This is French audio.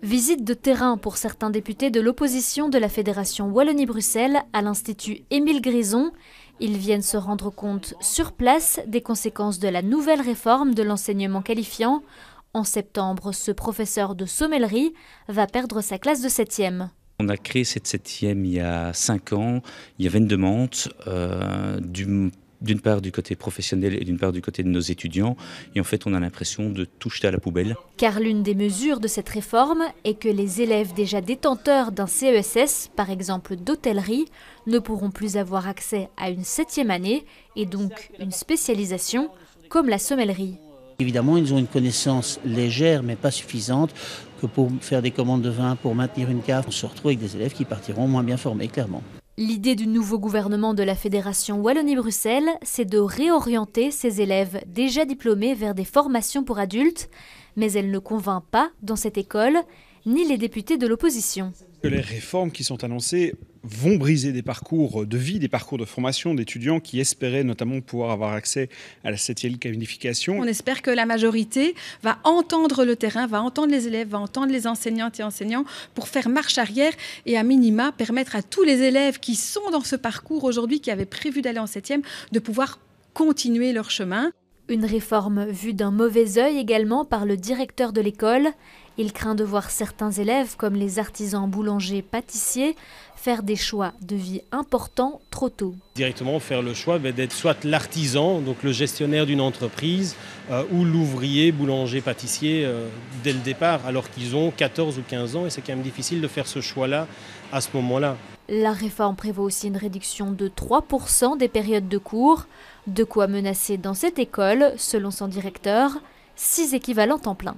Visite de terrain pour certains députés de l'opposition de la Fédération Wallonie-Bruxelles à l'Institut Émile Grison. Ils viennent se rendre compte sur place des conséquences de la nouvelle réforme de l'enseignement qualifiant. En septembre, ce professeur de sommellerie va perdre sa classe de 7e. On a créé cette 7e il y a 5 ans. Il y avait une demande d'une part du côté professionnel et d'une part du côté de nos étudiants. Et en fait, on a l'impression de tout jeter à la poubelle. Car l'une des mesures de cette réforme est que les élèves déjà détenteurs d'un CESS, par exemple d'hôtellerie, ne pourront plus avoir accès à une 7e année et donc une spécialisation comme la sommellerie. Évidemment, ils ont une connaissance légère mais pas suffisante que pour faire des commandes de vin, pour maintenir une cave. On se retrouve avec des élèves qui partiront moins bien formés, clairement. L'idée du nouveau gouvernement de la Fédération Wallonie-Bruxelles, c'est de réorienter ces élèves déjà diplômés vers des formations pour adultes. Mais elle ne convainc pas dans cette école, ni les députés de l'opposition. Les réformes qui sont annoncées vont briser des parcours de vie, des parcours de formation d'étudiants qui espéraient notamment pouvoir avoir accès à la 7e qualification. On espère que la majorité va entendre le terrain, va entendre les élèves, va entendre les enseignantes et enseignants pour faire marche arrière et à minima permettre à tous les élèves qui sont dans ce parcours aujourd'hui, qui avaient prévu d'aller en 7e, de pouvoir continuer leur chemin. Une réforme vue d'un mauvais œil également par le directeur de l'école. Il craint de voir certains élèves, comme les artisans boulangers, pâtissiers, faire des choix de vie importants trop tôt. Directement faire le choix d'être soit l'artisan, donc le gestionnaire d'une entreprise, ou l'ouvrier, boulanger, pâtissier dès le départ, alors qu'ils ont 14 ou 15 ans et c'est quand même difficile de faire ce choix-là à ce moment-là. La réforme prévoit aussi une réduction de 3% des périodes de cours, de quoi menacer dans cette école, selon son directeur, 6 équivalents temps plein.